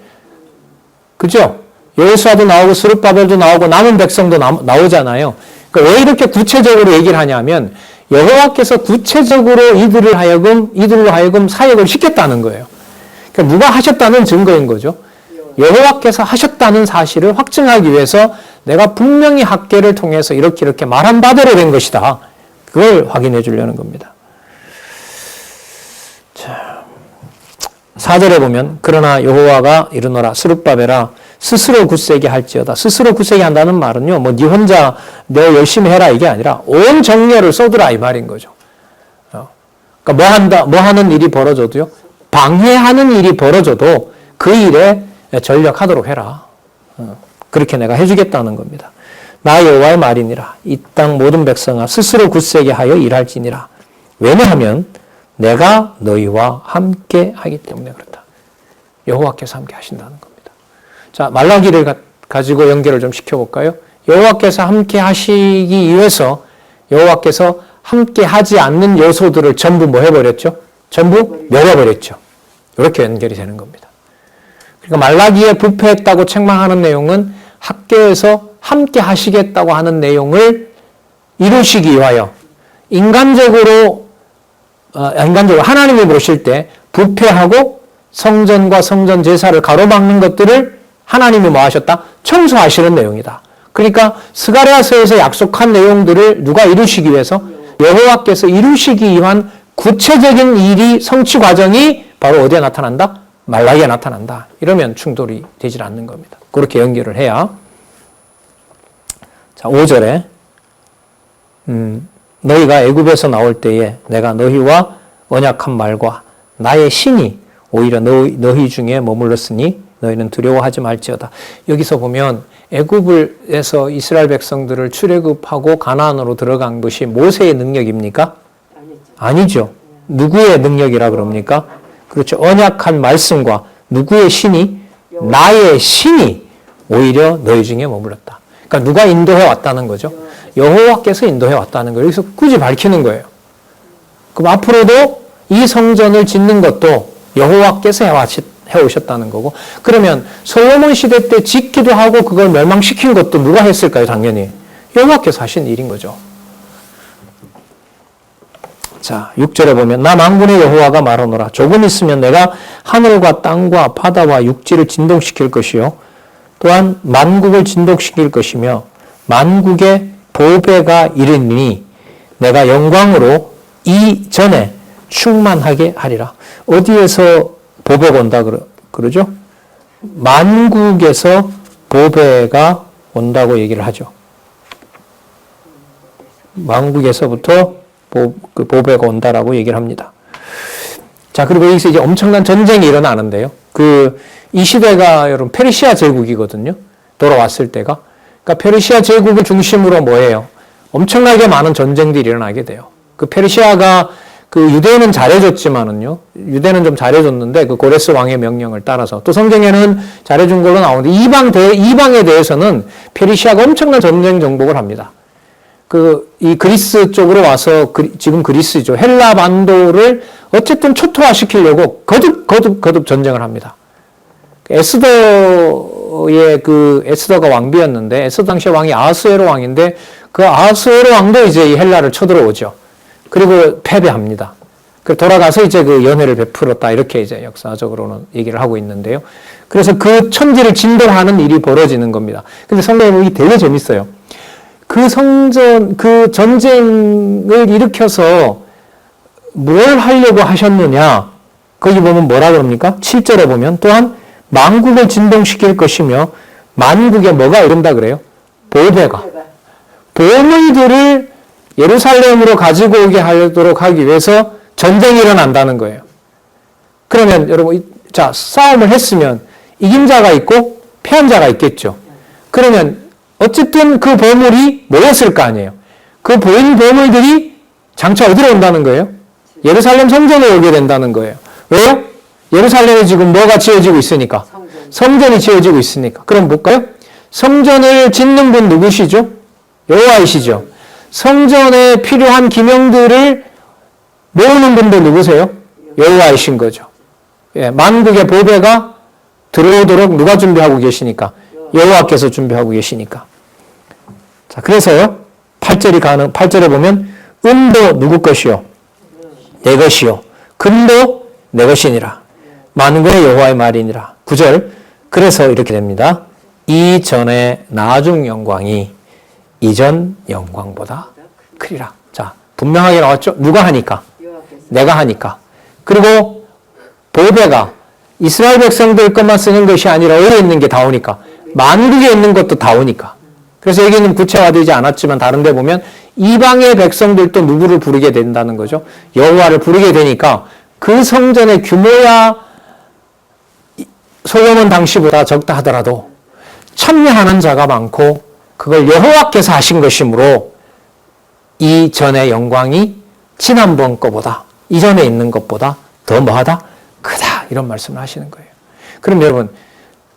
그죠? 여호수아도 나오고 스룹바벨도 나오고 남은 백성도 나오잖아요. 그러니까 왜 이렇게 구체적으로 얘기를 하냐면 여호와께서 구체적으로 이들로 하여금 사역을 시켰다는 거예요. 그러니까 누가 하셨다는 증거인 거죠. 여호와께서 하셨다는 사실을 확증하기 위해서 내가 분명히 학계를 통해서 이렇게 말한 바대로 된 것이다. 그걸 확인해 주려는 겁니다. 자, 4절에 보면 그러나 여호와가 이르노라 스룹바벨아 스스로 굳세게 할지어다. 스스로 굳세게 한다는 말은요. 뭐 네 혼자 너 열심히 해라 이게 아니라 온 정열을 쏟으라 이 말인 거죠. 그러니까 뭐 하는 일이 벌어져도요. 방해하는 일이 벌어져도 그 일에 전력하도록 해라. 그렇게 내가 해주겠다는 겁니다. 나 여호와의 말이니라. 이 땅 모든 백성아 스스로 굳세게 하여 일할지니라. 왜냐하면 내가 너희와 함께 하기 때문에 그렇다. 여호와께서 함께 하신다는 겁니다. 자, 말라기를 가지고 연결을 좀 시켜볼까요? 여호와께서 함께 하시기 위해서 여호와께서 함께 하지 않는 요소들을 전부 뭐 해버렸죠? 전부 멸해버렸죠. 이렇게 연결이 되는 겁니다. 그러니까 말라기에 부패했다고 책망하는 내용은 학계에서 함께 하시겠다고 하는 내용을 이루시기 위하여 인간적으로 하나님이 보실 때 부패하고 성전과 성전 제사를 가로막는 것들을 하나님이 뭐 하셨다? 청소하시는 내용이다. 그러니까 스가랴서에서 약속한 내용들을 누가 이루시기 위해서? 여호와께서 이루시기 위한 구체적인 일이 성취 과정이 바로 어디에 나타난다? 말라기에 나타난다. 이러면 충돌이 되질 않는 겁니다. 그렇게 연결을 해야. 자, 5절에 너희가 애굽에서 나올 때에 내가 너희와 언약한 말과 나의 신이 오히려 너희 중에 머물렀으니 너희는 두려워하지 말지어다. 여기서 보면 애굽에서 이스라엘 백성들을 출애굽하고 가나안으로 들어간 것이 모세의 능력입니까? 아니죠. 누구의 능력이라 그럽니까? 그렇죠. 언약한 말씀과 누구의 신이? 나의 신이 오히려 너희 중에 머물렀다. 그러니까 누가 인도해 왔다는 거죠? 여호와께서 인도해 왔다는 거예요. 여기서 굳이 밝히는 거예요. 그럼 앞으로도 이 성전을 짓는 것도 여호와께서 해오셨다는 거고, 그러면 솔로몬 시대 때 짓기도 하고 그걸 멸망시킨 것도 누가 했을까요? 당연히 여호와께서 하신 일인 거죠. 자, 6절에 보면 나 만군의 여호와가 말하노라. 조금 있으면 내가 하늘과 땅과 바다와 육지를 진동시킬 것이요 또한 만국을 진동시킬 것이며 만국의 보배가 이르니 내가 영광으로 이전에 충만하게 하리라. 어디에서 보배가 온다 그러죠? 만국에서 보배가 온다고 얘기를 하죠. 만국에서부터 그 보배가 온다라고 얘기를 합니다. 자, 그리고 여기서 이제 엄청난 전쟁이 일어나는데요. 이 시대가 여러분 페르시아 제국이거든요. 돌아왔을 때가. 그러니까 페르시아 제국을 중심으로 뭐예요? 엄청나게 많은 전쟁들이 일어나게 돼요. 그 페르시아가 유대는 잘해줬지만은요. 유대는 좀 잘해줬는데 그 고레스 왕의 명령을 따라서 또 성경에는 잘해준 걸로 나오는데 이방에 대해서는 페르시아가 엄청난 전쟁 정복을 합니다. 이 그리스 쪽으로 와서 지금 그리스죠. 헬라 반도를 어쨌든 초토화시키려고 거듭 전쟁을 합니다. 에스더가 왕비였는데, 에스더 당시 왕이 아하수에로 왕인데, 그 아하수에로 왕도 이제 이 헬라를 쳐들어오죠. 그리고 패배합니다. 그 돌아가서 이제 그 연회를 베풀었다. 이렇게 이제 역사적으로는 얘기를 하고 있는데요. 그래서 그 천지를 진동하는 일이 벌어지는 겁니다. 근데 성경에 보면 되게 재밌어요. 그 전쟁을 일으켜서 뭘 하려고 하셨느냐? 거기 보면 뭐라 그럽니까? 7절에 보면 또한 만국을 진동시킬 것이며 만국에 뭐가 이른다 그래요? 보배가. 보물들을 예루살렘으로 가지고 오게 하도록 하기 위해서 전쟁이 일어난다는 거예요. 그러면 여러분, 자, 싸움을 했으면 이긴 자가 있고 패한 자가 있겠죠. 그러면 어쨌든 그 보물이 모였을 거 아니에요. 그 보인 보물들이 장차 어디로 온다는 거예요? 예루살렘 성전에 오게 된다는 거예요. 왜요? 예루살렘에 지금 뭐가 지어지고 있으니까? 성전이 지어지고 있으니까. 그럼 볼까요? 성전을 짓는 분 누구시죠? 여호와이시죠. 성전에 필요한 기명들을 모으는 분도 누구세요? 여호와이신 거죠. 예, 만국의 보배가 들어오도록 누가 준비하고 계시니까? 여호와께서 준비하고 계시니까. 자, 그래서요, 8절에 보면, 은도 누구 것이요? 내 것이요. 금도 내 것이니라. 만군의 여호와의 말이니라. 9절. 그래서 이렇게 됩니다. 이전의 나중 영광이 이전 영광보다 크리라. 자, 분명하게 나왔죠? 누가 하니까? 내가 하니까. 그리고 보배가 이스라엘 백성들 것만 쓰는 것이 아니라 어디에 있는 게 다 오니까. 만국에 있는 것도 다 오니까. 그래서 여기는 구체화되지 않았지만 다른 데 보면 이방의 백성들도 누구를 부르게 된다는 거죠? 여호와를 부르게 되니까 그 성전의 규모야 솔로몬 당시보다 적다 하더라도 참여하는 자가 많고 그걸 여호와께서 하신 것이므로 이전의 영광이 지난번 것보다 이전에 있는 것보다 더 뭐하다? 크다. 이런 말씀을 하시는 거예요. 그럼 여러분,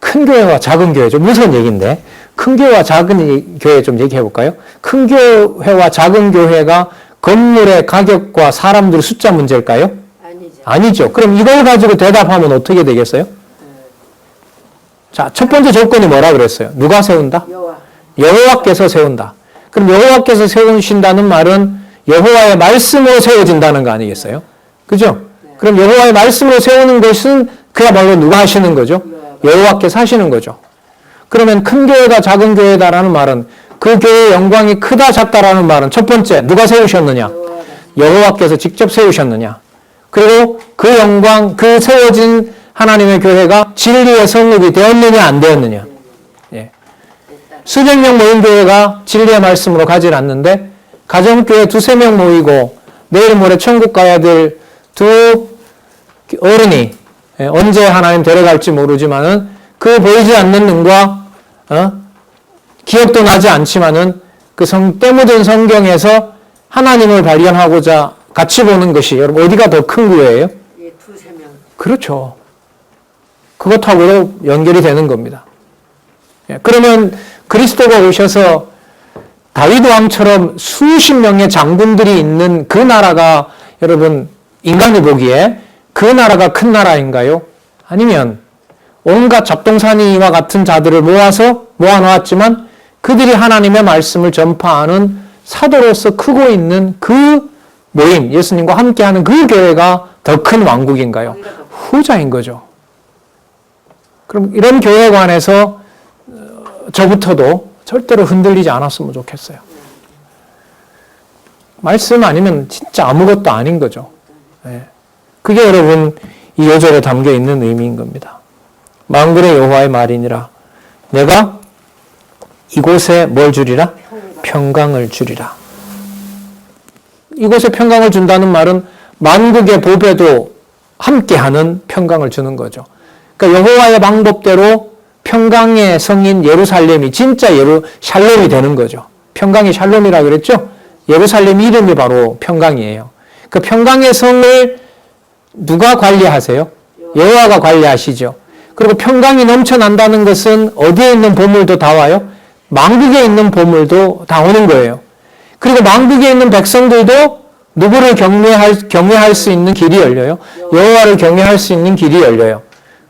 큰 교회와 작은 교회 좀 무서운 얘기인데 큰 교회와 작은 교회 좀 얘기해 볼까요? 큰 교회와 작은 교회가 건물의 가격과 사람들 숫자 문제일까요? 아니죠. 그럼 이걸 가지고 대답하면 어떻게 되겠어요? 자, 첫 번째 조건이 뭐라 그랬어요? 누가 세운다? 여호와께서 세운다. 그럼 여호와께서 세우신다는 말은 여호와의 말씀으로 세워진다는 거 아니겠어요? 그죠? 그럼 여호와의 말씀으로 세우는 것은 그야말로 누가 하시는 거죠? 여호와께서 하시는 거죠. 그러면 큰 교회가 작은 교회다라는 말은 그 교회의 영광이 크다 작다라는 말은 첫 번째 누가 세우셨느냐? 여호와께서 직접 세우셨느냐? 그리고 그 영광, 그 세워진 하나님의 교회가 진리의 성읍이 되었느냐 안 되었느냐? 예. 수백 명 모인 교회가 진리의 말씀으로 가지 않는데 가정교회 2-3명 모이고 내일 모레 천국 가야 될 두 어른이 언제 하나님 데려갈지 모르지만은 그 보이지 않는 눈과 기억도 나지 않지만은 그 때 묻은 성경에서 하나님을 발견하고자 같이 보는 것이 여러분 어디가 더 큰 교회예요? 예, 2-3명. 그렇죠. 그것하고 연결이 되는 겁니다. 예, 그러면 그리스도가 오셔서 다윗 왕처럼 수십 명의 장군들이 있는 그 나라가 여러분 인간이 보기에 그 나라가 큰 나라인가요? 아니면 온갖 잡동사니와 같은 자들을 모아놓았지만 그들이 하나님의 말씀을 전파하는 사도로서 크고 있는 그 모임, 예수님과 함께하는 그 교회가 더 큰 왕국인가요? 후자인 거죠. 그럼 이런 교회에 관해서 저부터도 절대로 흔들리지 않았으면 좋겠어요. 말씀 아니면 진짜 아무것도 아닌 거죠. 네. 그게 여러분 이 요절에 담겨 있는 의미인 겁니다. 만군의 여호와의 말이니라. 내가 이곳에 뭘 주리라? 평강을 주리라. 이곳에 평강을 준다는 말은 만국의 보배도 함께하는 평강을 주는 거죠. 그러니까 여호와의 방법대로 평강의 성인 예루살렘이 진짜 샬롬이 되는 거죠. 평강이 샬롬이라 그랬죠? 예루살렘 이름이 바로 평강이에요. 그 평강의 성을 누가 관리하세요? 여호와가 관리하시죠. 그리고 평강이 넘쳐난다는 것은 어디에 있는 보물도 다 와요? 만국에 있는 보물도 다 오는 거예요. 그리고 만국에 있는 백성들도 누구를 경외할 수 있는 길이 열려요? 여호와를 경외할 수 있는 길이 열려요.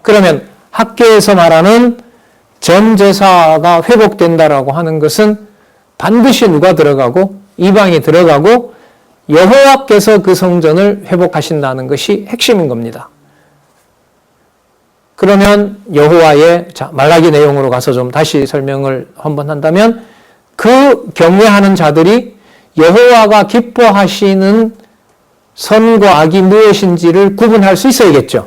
그러면 학교에서 말하는 전 제사가 회복된다라고 하는 것은 반드시 누가 들어가고 이방이 들어가고 여호와께서 그 성전을 회복하신다는 것이 핵심인 겁니다. 그러면 여호와의 말라기 내용으로 가서 좀 다시 설명을 한번 한다면 그 경외하는 자들이 여호와가 기뻐하시는 선과 악이 무엇인지를 구분할 수 있어야겠죠.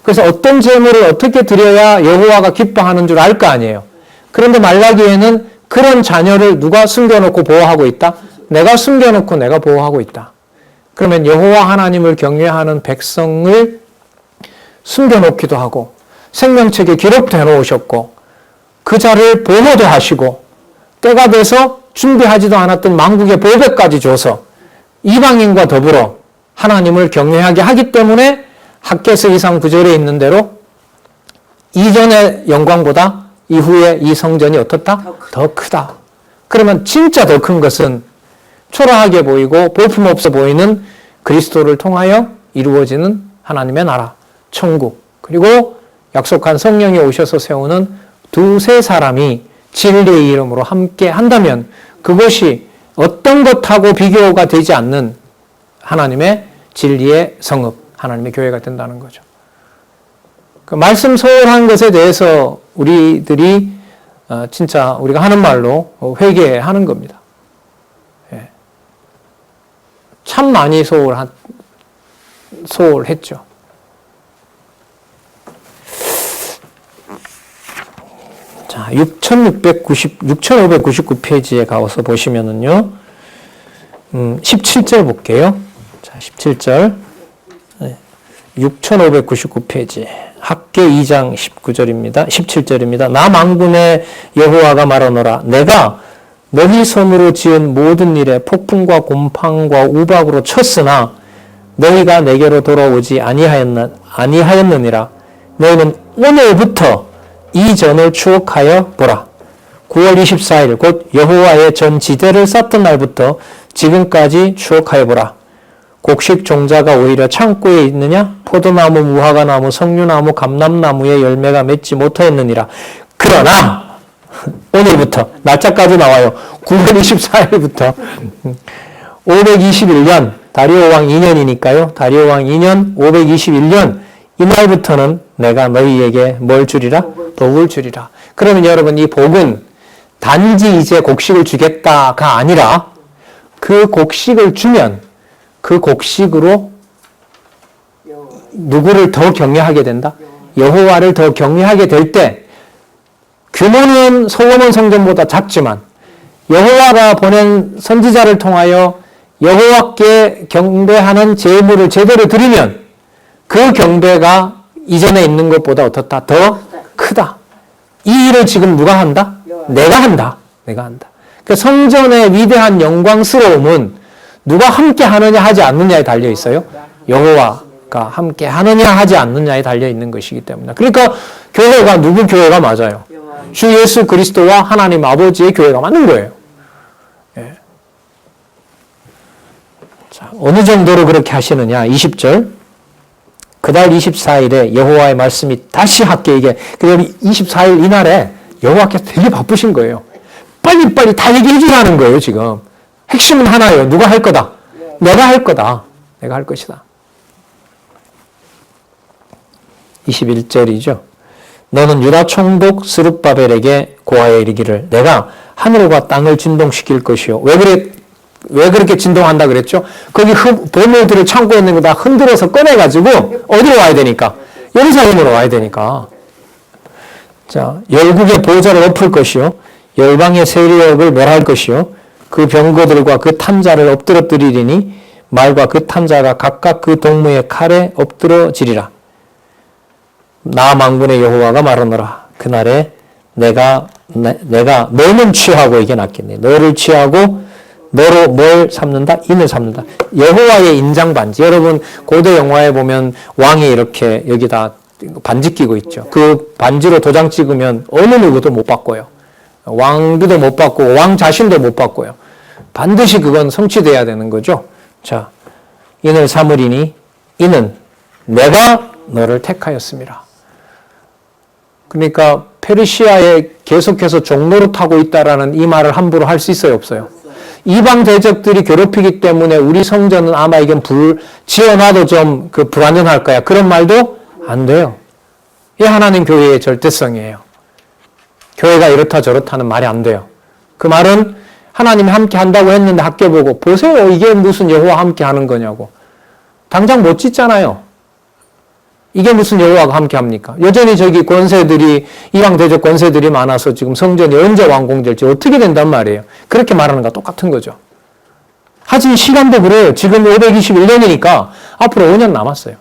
그래서 어떤 제물을 어떻게 드려야 여호와가 기뻐하는 줄 알 거 아니에요. 그런데 말라기에는 그런 자녀를 누가 숨겨놓고 보호하고 있다? 내가 숨겨놓고 내가 보호하고 있다. 그러면 여호와 하나님을 경외하는 백성을 숨겨놓기도 하고 생명책에 기록도 해놓으셨고 그 자를 보호도 하시고 때가 돼서 준비하지도 않았던 만국의 보배까지 줘서 이방인과 더불어 하나님을 경외하게 하기 때문에 학개서 2상 9절에 있는 대로 이전의 영광보다 이후에 이 성전이 어떻다? 더 크다. 그러면 진짜 더 큰 것은 초라하게 보이고 볼품없어 보이는 그리스도를 통하여 이루어지는 하나님의 나라, 천국, 그리고 약속한 성령이 오셔서 세우는 두세 사람이 진리의 이름으로 함께 한다면 그것이 어떤 것하고 비교가 되지 않는 하나님의 진리의 성읍, 하나님의 교회가 된다는 거죠. 그 말씀 소홀한 것에 대해서 우리들이 진짜 우리가 하는 말로 회개하는 겁니다. 예. 참 많이 소홀했죠. 자, 6599페이지에 가서 보시면은요, 17절 볼게요. 자, 17절. 6599페이지. 학개 2장 19절입니다. 17절입니다. 나 만군의 여호와가 말하노라. 내가 너희 손으로 지은 모든 일에 폭풍과 곰팡과 우박으로 쳤으나 너희가 내게로 돌아오지 아니하였느니라. 너희는 오늘부터 이 전을 추억하여 보라. 9월 24일 곧 여호와의 전 지대를 쌓던 날부터 지금까지 추억하여 보라. 곡식 종자가 오히려 창고에 있느냐? 포도나무, 무화과나무, 석류나무, 감람나무의 열매가 맺지 못하였느니라. 그러나 오늘부터 날짜까지 나와요. 9월 24일부터 521년 다리오 왕 2년이니까요. 다리오 왕 2년 521년 이날부터는 내가 너희에게 뭘 주리라? 복을 주리라. 그러면 여러분 이 복은 단지 이제 곡식을 주겠다가 아니라 그 곡식을 주면 그 곡식으로 누구를 더 경외하게 된다? 여호와를 더 경외하게 될 때 규모는 솔로몬 성전보다 작지만 여호와가 보낸 선지자를 통하여 여호와께 경배하는 제물을 제대로 드리면 그 경배가 이전에 있는 것보다 어떻다? 더 크다. 이 일을 지금 누가 한다? 내가 한다. 내가 한다. 그 성전의 위대한 영광스러움은 누가 함께 하느냐 하지 않느냐에 달려 있어요. 여호와가 함께 하느냐 하지 않느냐에 달려 있는 것이기 때문에. 그러니까 교회가 누구 교회가 맞아요? 주 예수 그리스도와 하나님 아버지의 교회가 맞는 거예요. 예. 자, 어느 정도로 그렇게 하시느냐? 20절. 그달 24일에 여호와의 말씀이 다시 학개에게, 그래서 24일 이날에 여호와께서 되게 바쁘신 거예요. 빨리빨리 다 얘기해 주라는 거예요, 지금. 핵심은 하나예요. 누가 할 거다? 내가 할 거다. 내가 할 것이다. 21절이죠. 너는 유다 총독 스룹바벨에게 고하여 이르기를 내가 하늘과 땅을 진동시킬 것이요. 왜 그렇게 진동한다 그랬죠? 거기 보물들을 창고에 있는 거 다 흔들어서 꺼내가지고 어디로 와야 되니까? 예루살렘으로 와야 되니까. 자, 열국의 보좌를 엎을 것이요. 열방의 세력을 멸할 것이요. 그 병거들과 그 탄자를 엎드러뜨리리니 말과 그 탄자가 각각 그 동무의 칼에 엎드러지리라. 나 만군의 여호와가 말하노라. 그날에 내가 너는 취하고 이게 낫겠네. 너를 취하고 너로 뭘 삼는다? 인을 삼는다. 여호와의 인장 반지. 여러분 고대 영화에 보면 왕이 이렇게 여기다 반지 끼고 있죠. 그 반지로 도장 찍으면 어느 누구도 못 바꿔요. 왕비도 못 바꾸고 왕 자신도 못 바꿔요. 반드시 그건 성취돼야 되는 거죠. 자, 인을 삼으리니 이는 내가 너를 택하였습니다. 그러니까 페르시아에 계속해서 종노릇하고 있다라는 이 말을 함부로 할 수 있어요, 없어요? 이방 대적들이 괴롭히기 때문에 우리 성전은 아마 이건 지어놔도 좀 불안전할 거야. 그런 말도 안 돼요. 이 하나님 교회의 절대성이에요. 교회가 이렇다 저렇다는 말이 안 돼요. 그 말은 하나님이 함께 한다고 했는데 학교 보고 보세요. 이게 무슨 여호와 함께 하는 거냐고. 당장 못 짓잖아요. 이게 무슨 여호와가 함께 합니까? 여전히 저기 권세들이 이방 대적 권세들이 많아서 지금 성전이 언제 완공될지 어떻게 된단 말이에요. 그렇게 말하는 거 똑같은 거죠. 하지만 시간도 그래요. 지금 521년이니까 앞으로 5년 남았어요.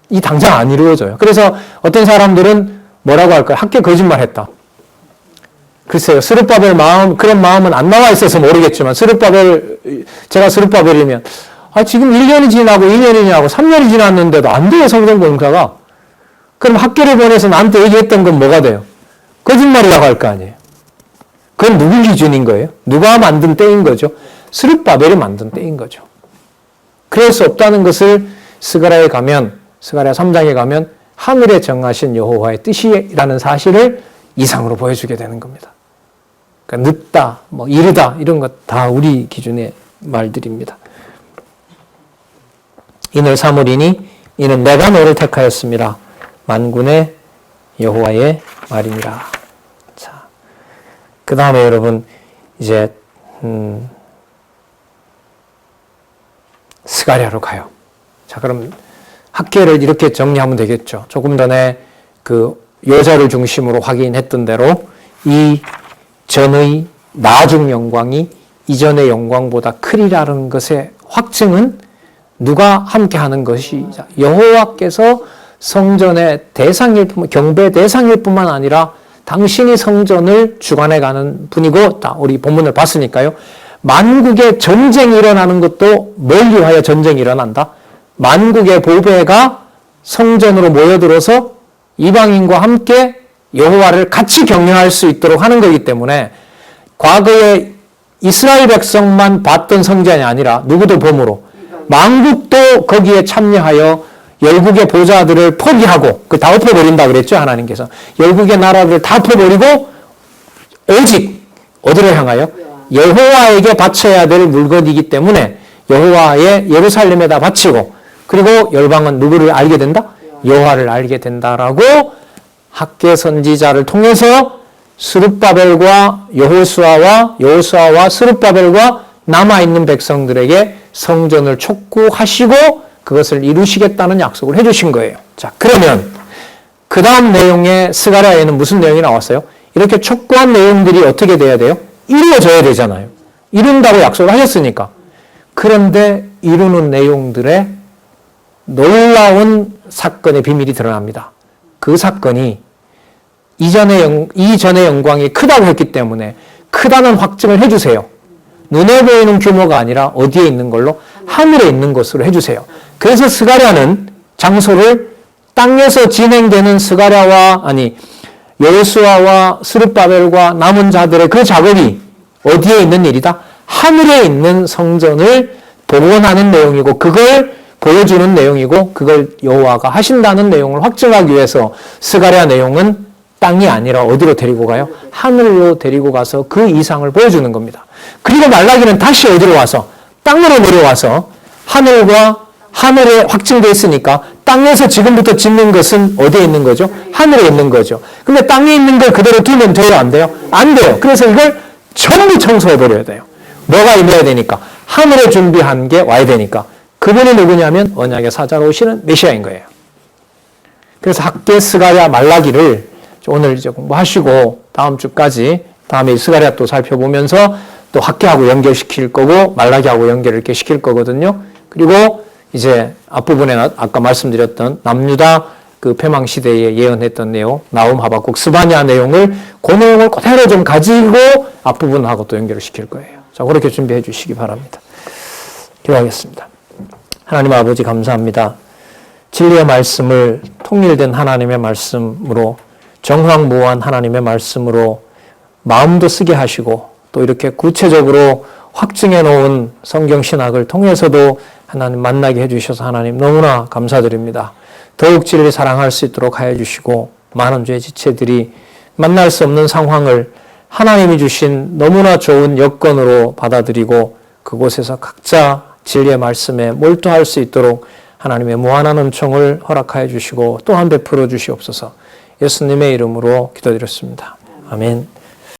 이 당장 안 이루어져요. 그래서 어떤 사람들은 뭐라고 할까요? 학교 거짓말했다. 글쎄요. 스룹바벨 그런 마음은 안 나와 있어서 모르겠지만 제가 스룹바벨이면 지금 1년이 지나고 2년이 지나고 3년이 지났는데도 안 돼요, 성전 공사가. 그럼 학교를 보내서 나한테 얘기했던 건 뭐가 돼요? 거짓말이라고 할 거 아니에요. 그건 누구 기준인 거예요? 누가 만든 때인 거죠? 스룹바벨이 만든 때인 거죠. 그럴 수 없다는 것을 스가랴 3장에 가면 하늘에 정하신 여호와의 뜻이라는 사실을 이상으로 보여주게 되는 겁니다. 그러니까 늦다, 이르다 이런 것 다 우리 기준의 말들입니다. 인을 삼으리니 이는 내가 너를 택하였습니다. 만군의 여호와의 말이니라. 자, 그 다음에 여러분 이제 스가랴로 가요. 자, 그럼 학계를 이렇게 정리하면 되겠죠. 조금 전에 그 여자를 중심으로 확인했던 대로 이 전의 나중 영광이 이전의 영광보다 크리라는 것의 확증은 누가 함께하는 것이 여호와께서 성전의 대상일 뿐만 경배 대상일 뿐만 아니라 당신이 성전을 주관해가는 분이고 우리 본문을 봤으니까요. 만국의 전쟁이 일어나는 것도 뭘 위하여 전쟁이 일어난다? 만국의 보배가 성전으로 모여들어서 이방인과 함께 여호와를 같이 경영할 수 있도록 하는 거기 때문에 과거에 이스라엘 백성만 봤던 성전이 아니라 누구도 봄으로 만국도 거기에 참여하여 열국의 보좌들을 포기하고 다 엎어버린다 그랬죠. 하나님께서 열국의 나라를 다 엎어버리고 오직 어디로 향하여 여호와에게 바쳐야 될 물건이기 때문에 여호와의 예루살렘에다 바치고 그리고 열방은 누구를 알게 된다? 여호와를 알게 된다라고 학계 선지자를 통해서 스룹바벨과 여호수아와 스룹바벨과 남아있는 백성들에게 성전을 촉구하시고 그것을 이루시겠다는 약속을 해주신 거예요. 자, 그러면 그 다음 내용의 스가랴에는 무슨 내용이 나왔어요? 이렇게 촉구한 내용들이 어떻게 돼야 돼요? 이루어져야 되잖아요. 이룬다고 약속을 하셨으니까. 그런데 이루는 내용들의 놀라운 사건의 비밀이 드러납니다. 그 사건이 이전의 영광이 크다고 했기 때문에 크다는 확증을 해주세요. 눈에 보이는 규모가 아니라 어디에 있는 걸로? 하늘에 있는 것으로 해주세요. 그래서 스가랴는 장소를 땅에서 진행되는 여호수아와 스룹바벨과 남은 자들의 그 작업이 어디에 있는 일이다? 하늘에 있는 성전을 복원하는 내용이고 그걸 보여주는 내용이고 그걸 여호와가 하신다는 내용을 확증하기 위해서 스가랴 내용은 땅이 아니라 어디로 데리고 가요? 하늘로 데리고 가서 그 이상을 보여주는 겁니다. 그리고 말라기는 다시 어디로 와서? 땅으로 내려와서 하늘에 확증되어 있으니까 땅에서 지금부터 짓는 것은 어디에 있는 거죠? 하늘에 있는 거죠. 근데 땅에 있는 걸 그대로 두면 돼요? 안 돼요? 안 돼요. 그래서 이걸 전부 청소해버려야 돼요. 뭐가 임해야 되니까? 하늘에 준비한 게 와야 되니까. 그분이 누구냐면 언약의 사자로 오시는 메시아인 거예요. 그래서 학계 스가랴 말라기를 오늘 이제 공부하시고 다음 주까지 다음에 스가랴 또 살펴보면서 또 학계하고 연결시킬 거고 말라기하고 연결을 이렇게 시킬 거거든요. 그리고 이제 앞부분에 아까 말씀드렸던 남유다 그 패망 시대에 예언했던 내용, 나훔, 하박국, 스바냐 내용을 그 내용을 그대로 좀 가지고 앞부분하고 또 연결을 시킬 거예요. 자, 그렇게 준비해 주시기 바랍니다. 기도하겠습니다. 하나님 아버지 감사합니다. 진리의 말씀을 통일된 하나님의 말씀으로 정황무한 하나님의 말씀으로 마음도 쓰게 하시고 또 이렇게 구체적으로 확증해 놓은 성경 신학을 통해서도 하나님 만나게 해주셔서 하나님 너무나 감사드립니다. 더욱 진리 사랑할 수 있도록 하여 주시고 많은 죄 지체들이 만날 수 없는 상황을 하나님이 주신 너무나 좋은 여건으로 받아들이고 그곳에서 각자 진리의 말씀에 몰두할 수 있도록 하나님의 무한한 은총을 허락하여 주시고 또한 베풀어 주시옵소서. 예수님의 이름으로 기도드렸습니다. 아멘.